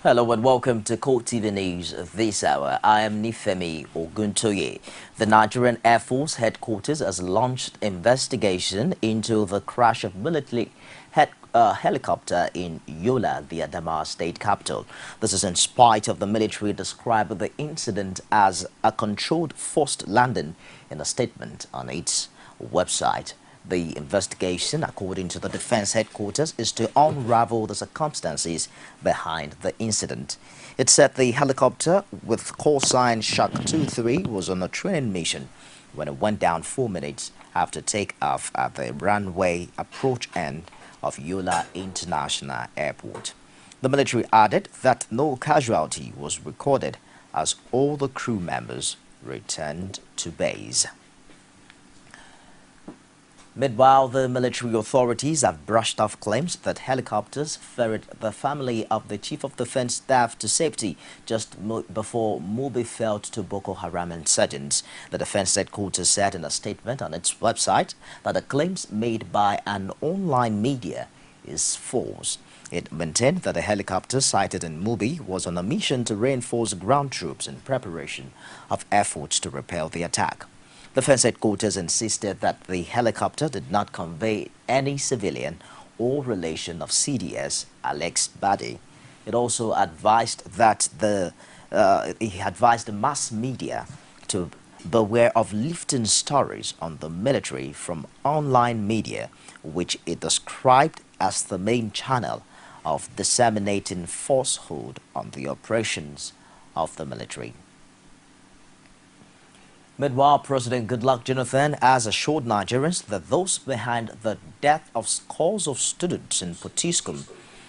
Hello and welcome to CoreTV News this hour. I am Nifemi Oguntoye. The Nigerian Air Force headquarters has launched investigation into the crash of military helicopter in Yola, the Adamawa state capital. This is in spite of the military describing the incident as a controlled forced landing in a statement on its website. The investigation, according to the defense headquarters, is to unravel the circumstances behind the incident. It said the helicopter with call sign Shark 23 was on a training mission when it went down 4 minutes after takeoff at the runway approach end of Yola International Airport. The military added that no casualty was recorded as all the crew members returned to base. Meanwhile, the military authorities have brushed off claims that helicopters ferried the family of the Chief of Defense Staff to safety just before Mubi fell to Boko Haram insurgents. The defense headquarters said in a statement on its website that the claims made by an online media is false. It maintained that the helicopter sighted in Mubi was on a mission to reinforce ground troops in preparation of efforts to repel the attack. Defense headquarters insisted that the helicopter did not convey any civilian or relation of CDS Alex Badi. It also advised that the mass media to beware of lifting stories on the military from online media, which it described as the main channel of disseminating falsehood on the operations of the military. Meanwhile, President Goodluck Jonathan has assured Nigerians that those behind the death of scores of students in Potiskum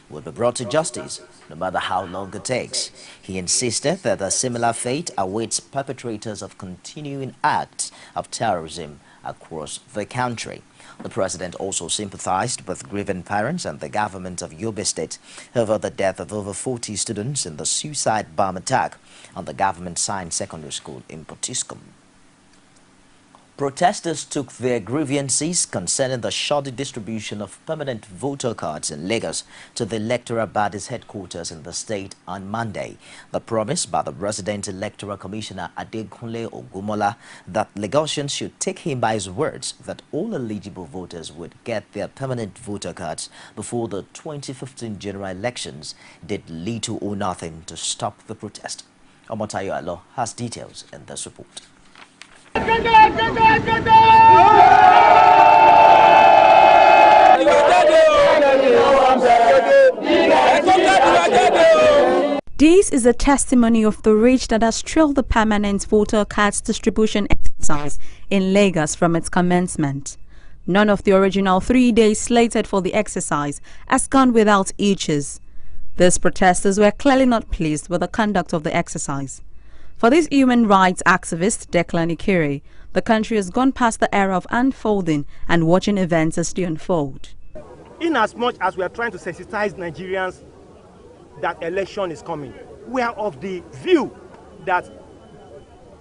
will be brought to justice, no matter how long it takes. He insisted that a similar fate awaits perpetrators of continuing acts of terrorism across the country. The president also sympathized with grieving parents and the government of Yobe State over the death of over 40 students in the suicide bomb attack on the government science secondary school in Potiskum. Protesters took their grievances concerning the shoddy distribution of permanent voter cards in Lagos to the electoral body's headquarters in the state on Monday. The promise by the resident electoral commissioner Adekunle Ogumola that Lagosians should take him by his words that all eligible voters would get their permanent voter cards before the 2015 general elections did little or nothing to stop the protest. Omotayo Alo has details in this report. This is a testimony of the rage that has trailed the permanent voter cards distribution exercise in Lagos from its commencement. None of the original 3 days slated for the exercise has gone without hitches. These protesters were clearly not pleased with the conduct of the exercise. For this human rights activist, Declan Ikere, the country has gone past the era of unfolding and watching events as they unfold. In as much as we are trying to sensitize Nigerians that election is coming, we are of the view that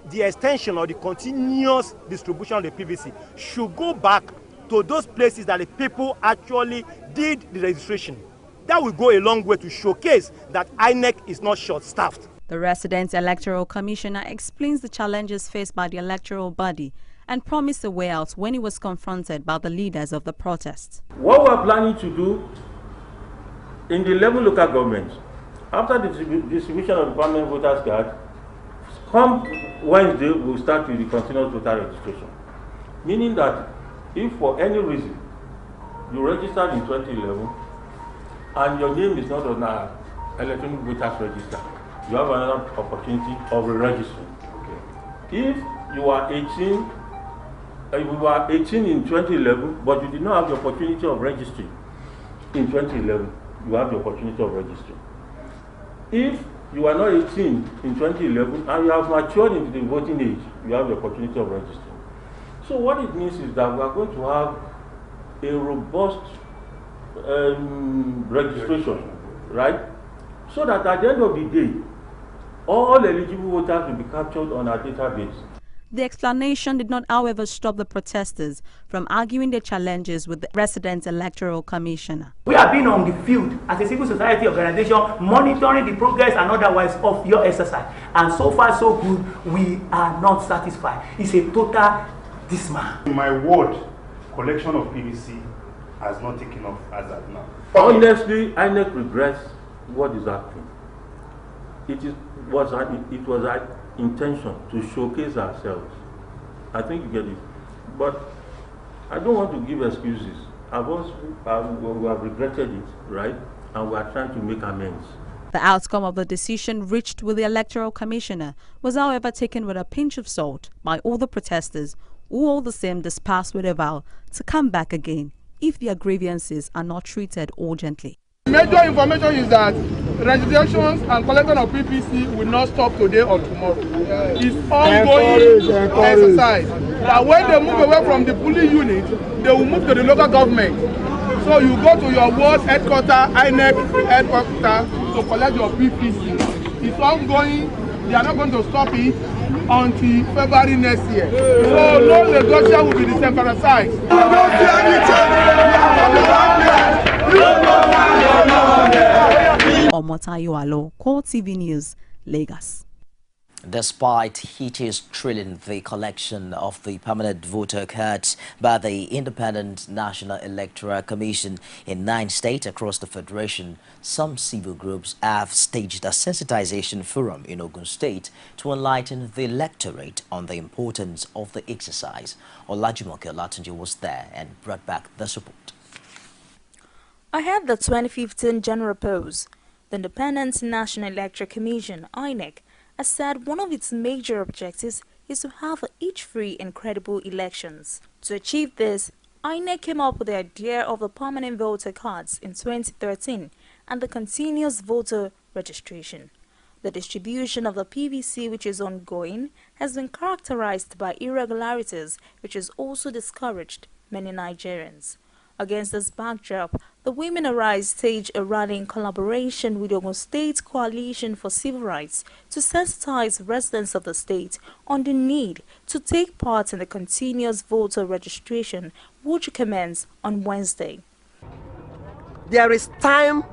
the extension or the continuous distribution of the PVC should go back to those places that the people actually did the registration. That will go a long way to showcase that INEC is not short-staffed. The resident electoral commissioner explains the challenges faced by the electoral body and promised a way out when he was confronted by the leaders of the protest. What we are planning to do in the 11 local governments, after the distribution of the permanent voters card, come Wednesday, we'll start with the continuous voter registration. Meaning that if for any reason you registered in 2011 and your name is not on our electronic voters register, you have another opportunity of re-registering. Okay. If you are 18, if you were 18 in 2011, but you did not have the opportunity of registering in 2011, you have the opportunity of registering. If you are not 18 in 2011 and you have matured into the voting age, you have the opportunity of registering. So what it means is that we are going to have a robust registration, right? So that at the end of the day, all eligible voters will be captured on our database. The explanation did not, however, stop the protesters from arguing their challenges with the resident electoral commissioner. We have been on the field as a civil society organization, monitoring the progress and otherwise of your exercise. And so far, so good, we are not satisfied. It's a total dismal. In my ward, collection of PVC has not taken off as of now. Honestly, INEC regrets what is happening. It was our intention to showcase ourselves. I think you get it. But I don't want to give excuses. We have regretted it, right? And we are trying to make amends. The outcome of the decision reached with the electoral commissioner was, however, taken with a pinch of salt by all the protesters, who all the same dispersed with a vow to come back again if their grievances are not treated urgently. Major information is that registrations and collection of PPC will not stop today or tomorrow. It's ongoing exercise. That when they move away from the polling unit, they will move to the local government. So you go to your ward headquarters, INEC headquarters, to collect your PPC. It's ongoing. They are not going to stop it until February next year. So no negotiation will be decentralized. Omotayo Alo, CoreTV News, Lagos. Despite HETI's trailing the collection of the permanent voter cards by the Independent National Electoral Commission in 9 states across the Federation, some civil groups have staged a sensitization forum in Ogun State to enlighten the electorate on the importance of the exercise. Olajumoke Olatunji was there and brought back this report. Ahead of the 2015 general polls, the Independent National Electoral Commission, INEC, has said one of its major objectives is to have each free and credible elections. To achieve this, INEC came up with the idea of the permanent voter cards in 2013 and the continuous voter registration. The distribution of the PVC, which is ongoing, has been characterized by irregularities, which has also discouraged many Nigerians. Against this backdrop, the Women Arise staged a rally in collaboration with the Ogun State Coalition for Civil Rights to sensitize residents of the state on the need to take part in the continuous voter registration, which commences on Wednesday. There is time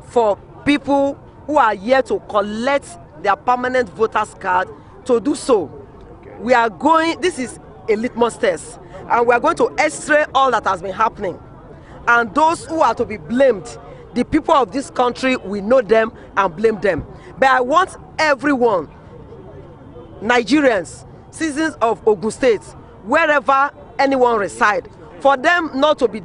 for people who are here to collect their permanent voters card to do so. We are going, this is a litmus test, and we are going to x-ray all that has been happening. And those who are to be blamed, the people of this country, we know them and blame them. But I want everyone, Nigerians, citizens of Ogun State, wherever anyone resides, for them not to be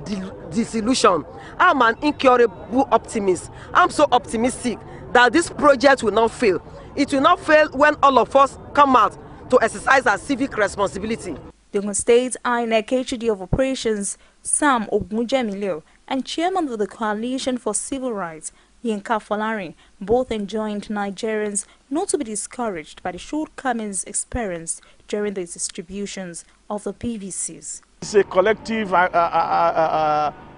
disillusioned. I'm an incurable optimist. I'm so optimistic that this project will not fail. It will not fail when all of us come out to exercise our civic responsibility. The Ogun State INEC HOD of Operations, Sam Ogunjemilio, and chairman of the Coalition for Civil Rights, Yinka Folarin, both enjoined Nigerians not to be discouraged by the shortcomings experienced during the distributions of the PVCs. It's a collective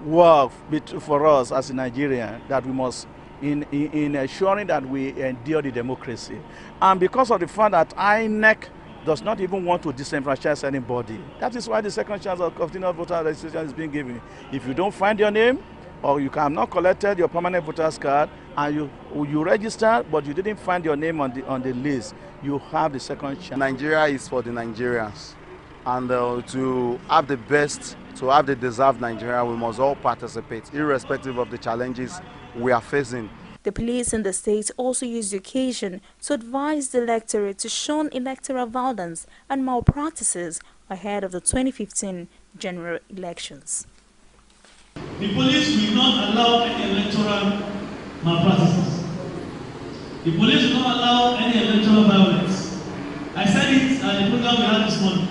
work for us as a Nigerian that we must, in ensuring that we endure the democracy. And because of the fact that INEC does not even want to disenfranchise anybody. That is why the second chance of continuous voter registration is being given. If you don't find your name, or you have not collected your permanent voter's card, and you register, but you didn't find your name on the list, you have the second chance. Nigeria is for the Nigerians, and to have the best, to have the deserved Nigeria, we must all participate, irrespective of the challenges we are facing. The police in the state also used the occasion to advise the electorate to shun electoral violence and malpractices ahead of the 2015 general elections. The police will not allow any electoral malpractices. The police will not allow any electoral violence. I said it at the program we had this morning.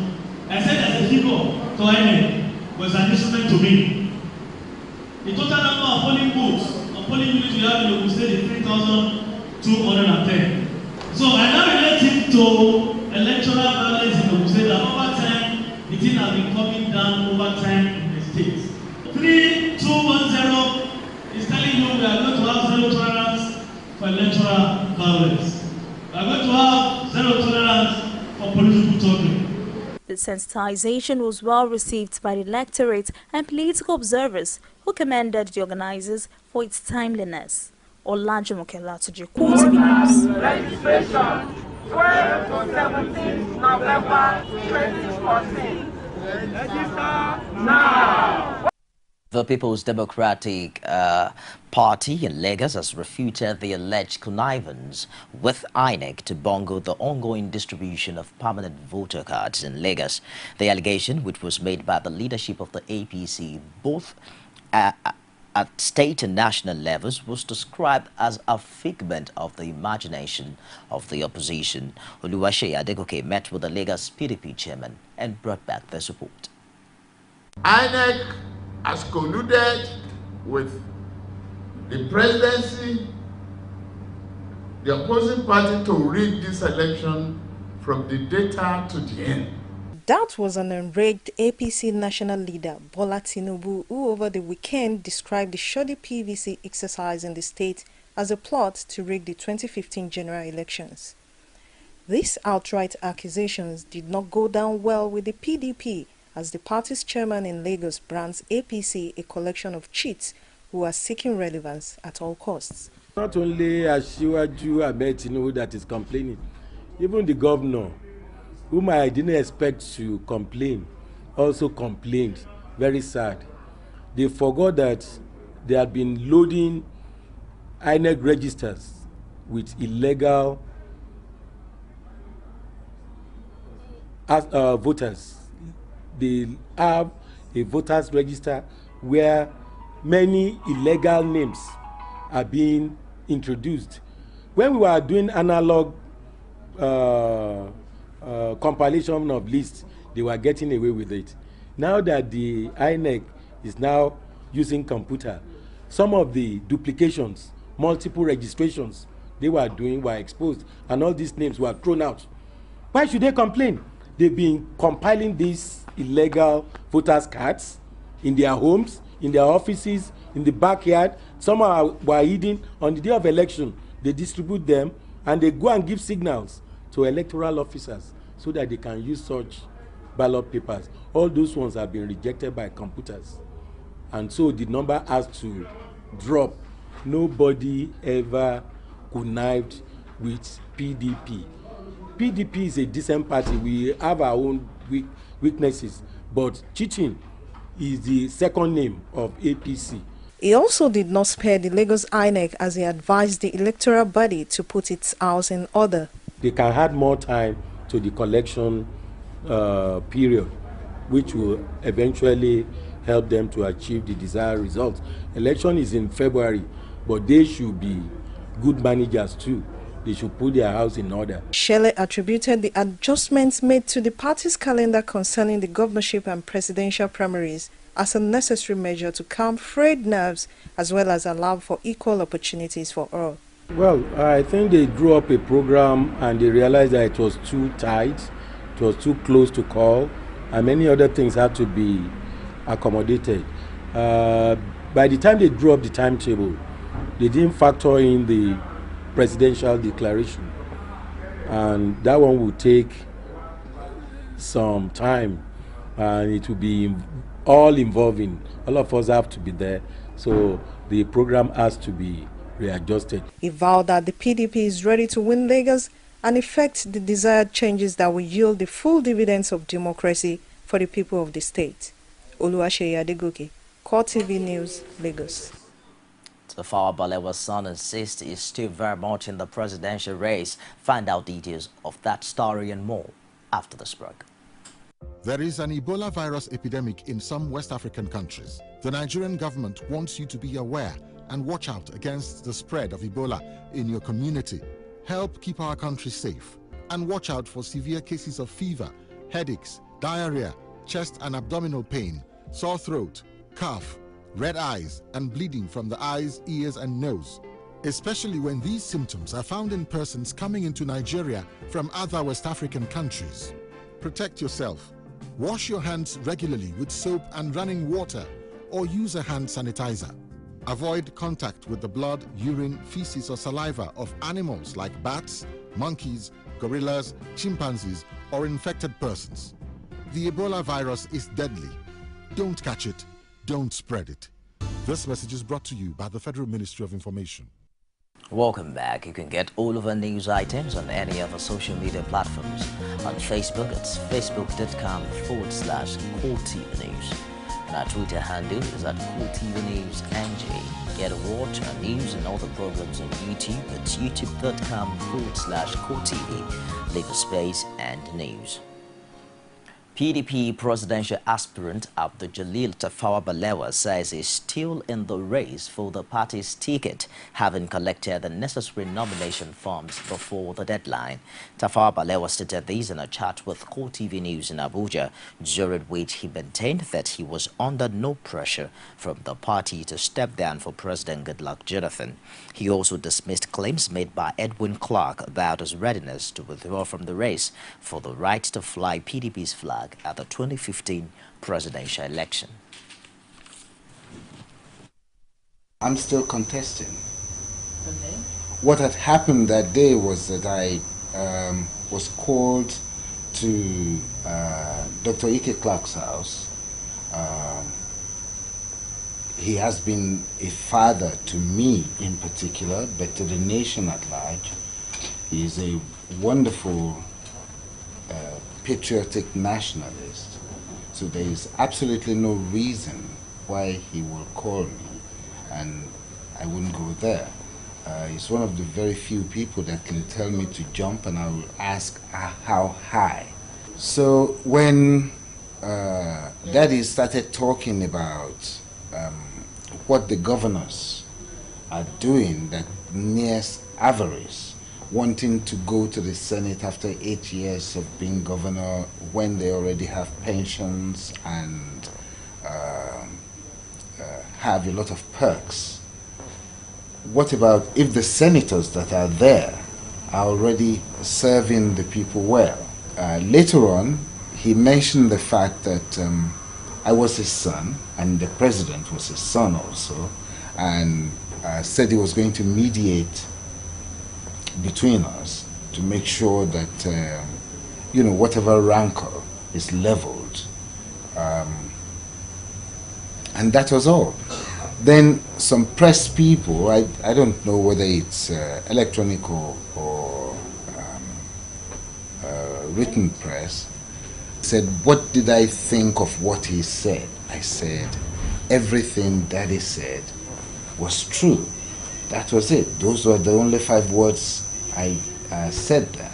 I said as a figure to INEC was an instrument to me. The total number of polling booths polling units we have in Ogun State is 3,210. So I now relate it to electoral violence in Ogun State, and over time, the thing has been coming down over time in the state. 3210 is telling you we are going to have zero tolerance for electoral violence. We are going to have zero tolerance for police brutality. The sensitization was well received by the electorate and political observers, who commended the organizers for its timeliness. Olajumoke Latuji, CoreTV News. Registration 12 to 17 November 2014. Register now. The People's Democratic Party in Lagos has refuted the alleged connivance with INEC to bungle the ongoing distribution of permanent voter cards in Lagos. The allegation, which was made by the leadership of the APC, both at state and national levels, was described as a figment of the imagination of the opposition. Oluwaseyi Adegoke met with the Lagos PDP chairman and brought back this report. INEC has colluded with the presidency, the opposing party, to rig this election from the data to the end. That was an enraged APC national leader, Bola Tinubu, who over the weekend described the shoddy PVC exercise in the state as a plot to rig the 2015 general elections. These outright accusations did not go down well with the PDP, as the party's chairman in Lagos brands APC a collection of cheats who are seeking relevance at all costs. Not only Asiwaju Ahmed Tinubu that is complaining, even the governor, whom I didn't expect to complain, also complained. Very sad. They forgot that they had been loading INEC registers with illegal voters. They have a voters register where many illegal names are being introduced. When we were doing analog compilation of lists, they were getting away with it. Now that the INEC is now using computer, some of the duplications, multiple registrations they were doing were exposed, and all these names were thrown out. Why should they complain? They've been compiling these illegal voters cards in their homes, in their offices, in the backyard. Some were hidden. On the day of election, they distribute them and they go and give signals to electoral officers so that they can use such ballot papers. All those ones have been rejected by computers, and so the number has to drop. Nobody ever connived with PDP. PDP is a decent party. We have our own weaknesses, but cheating is the second name of APC. He also did not spare the Lagos INEC as he advised the electoral body to put its house in order. They can add more time to the collection period, which will eventually help them to achieve the desired results. Election is in February, but they should be good managers too. They should put their house in order. Shelley attributed the adjustments made to the party's calendar concerning the governorship and presidential primaries as a necessary measure to calm frayed nerves as well as allow for equal opportunities for all. Well, I think they drew up a program and they realized that it was too tight, it was too close to call, and many other things had to be accommodated. By the time they drew up the timetable, they didn't factor in the presidential declaration, and that one will take some time, and it will be all involving. All of us have to be there, so the program has to be readjusted. He vowed that the PDP is ready to win Lagos and effect the desired changes that will yield the full dividends of democracy for the people of the state. Oluwaseyi Adegoke, CoreTV News, Lagos. Tafawa Balewa's son insists is still very much in the presidential race. Find out details of that story and more after this break. There is an Ebola virus epidemic in some West African countries. The Nigerian government wants you to be aware and watch out against the spread of Ebola in your community. Help keep our country safe and watch out for severe cases of fever, headaches, diarrhea, chest and abdominal pain, sore throat, cough, red eyes, and bleeding from the eyes, ears, and nose, especially when these symptoms are found in persons coming into Nigeria from other West African countries. Protect yourself. Wash your hands regularly with soap and running water, or use a hand sanitizer. Avoid contact with the blood, urine, feces, or saliva of animals like bats, monkeys, gorillas, chimpanzees, or infected persons. The Ebola virus is deadly. Don't catch it. Don't spread it. This message is brought to you by the Federal Ministry of Information. Welcome back. You can get all of our news items on any of our social media platforms. On Facebook, it's facebook.com/CoreTV News. And our Twitter handle is at CoreTV News NJ. Get a watch our news and all the programs on YouTube. It's youtube.com/CoreTV. Leave a space and news. PDP presidential aspirant Abdul Jalil Tafawa Balewa says he's still in the race for the party's ticket, having collected the necessary nomination forms before the deadline. Tafawa Balewa stated this in a chat with CoreTV News in Abuja, during which he maintained that he was under no pressure from the party to step down for President Goodluck Jonathan. He also dismissed claims made by Edwin Clark about his readiness to withdraw from the race for the right to fly PDP's flag at the 2015 presidential election. I'm still contesting. Okay. What had happened that day was that I was called to Dr. Ike Clark's house. He has been a father to me in particular, but to the nation at large. He is a wonderful patriotic nationalist. So there is absolutely no reason why he will call me and I wouldn't go there. He's one of the very few people that can tell me to jump and I will ask how high. So when Daddy started talking about what the governors are doing that nears avarice, wanting to go to the Senate after 8 years of being governor when they already have pensions and have a lot of perks. What about if the senators that are there are already serving the people well? Later on, he mentioned the fact that I was his son and the president was his son also, and said he was going to mediate between us to make sure that whatever rancor is leveled, and that was all. Then some press people, I don't know whether it's electronic or written press, said, what did I think of what he said? I said, everything Daddy said was true. That was it. Those were the only 5 words I said there.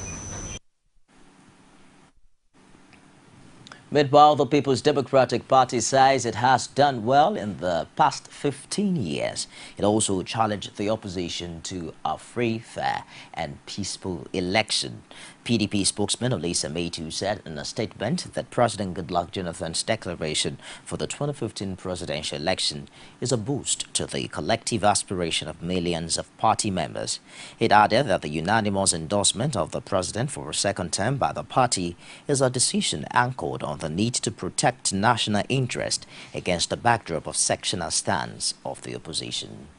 Meanwhile, the People's Democratic Party says it has done well in the past 15 years. It also challenged the opposition to a free, fair and peaceful election. PDP spokesman Olisa Metu said in a statement that President Goodluck Jonathan's declaration for the 2015 presidential election is a boost to the collective aspiration of millions of party members. It added that the unanimous endorsement of the president for a second term by the party is a decision anchored on the need to protect national interest against the backdrop of sectional stance of the opposition.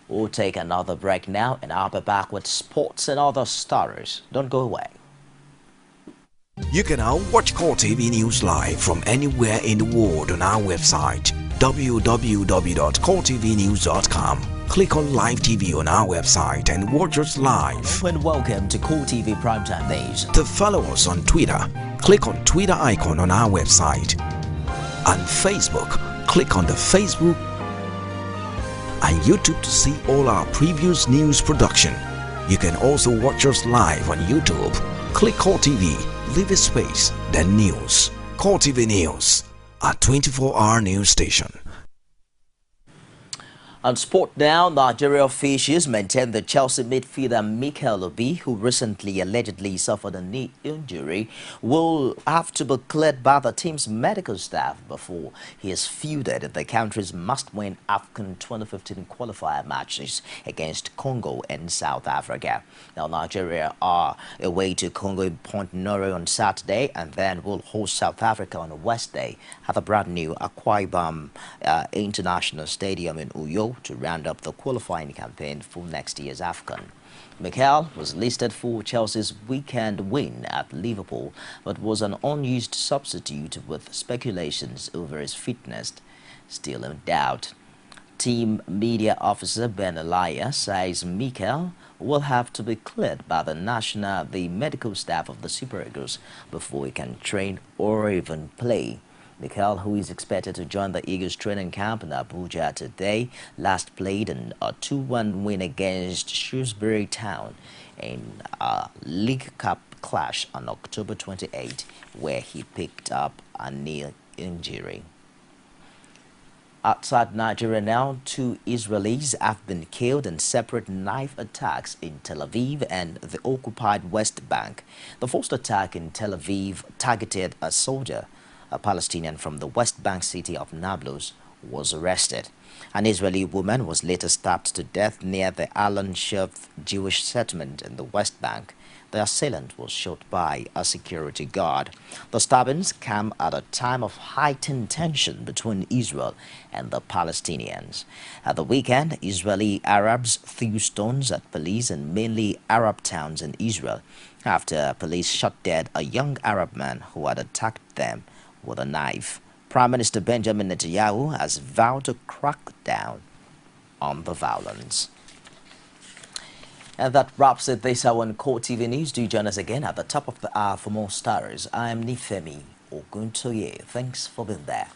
We'll take another break now, and I'll be back with sports and other stories. Don't go away. You can now watch CoreTV News live from anywhere in the world on our website, www.coretvnews.com. Click on Live TV on our website and watch us live. And welcome to CoreTV Primetime Days. To follow us on Twitter, click on Twitter icon on our website. On Facebook, click on the Facebook and YouTube to see all our previous news production. You can also watch us live on YouTube. Click CoreTV, leave a space, then News. CoreTV News, a 24-hour news station. On sport now, Nigeria officials maintain the Chelsea midfielder Mikel Obi, who recently allegedly suffered a knee injury, will have to be cleared by the team's medical staff before he is fielded in the country's must-win AFCON 2015 qualifier matches against Congo and South Africa. Now, Nigeria are away to Congo in Port Nore on Saturday and then will host South Africa on Wednesday at the brand new Akwa Ibom International Stadium in Uyo. Morocco to round up the qualifying campaign for next year's AFCON. Mikel was listed for Chelsea's weekend win at Liverpool, but was an unused substitute with speculations over his fitness still in doubt. Team media officer Ben Elia says Mikel will have to be cleared by the medical staff of the Super Eagles before he can train or even play. Mikel, who is expected to join the Eagles training camp in Abuja today, last played in a 2-1 win against Shrewsbury Town in a League Cup clash on October 28, where he picked up a knee injury. Outside Nigeria now, 2 Israelis have been killed in separate knife attacks in Tel Aviv and the occupied West Bank. The first attack in Tel Aviv targeted a soldier. A Palestinian from the West Bank city of Nablus was arrested. An Israeli woman was later stabbed to death near the Alon Shuf Jewish settlement in the West Bank. The assailant was shot by a security guard. The stabbings came at a time of heightened tension between Israel and the Palestinians. At the weekend, Israeli Arabs threw stones at police in mainly Arab towns in Israel after police shot dead a young Arab man who had attacked them with a knife. Prime Minister Benjamin Netanyahu has vowed to crack down on the violence. And that wraps it this hour on CoreTV News. Do join us again at the top of the hour for more stories. I'm Nifemi Oguntoye. Thanks for being there.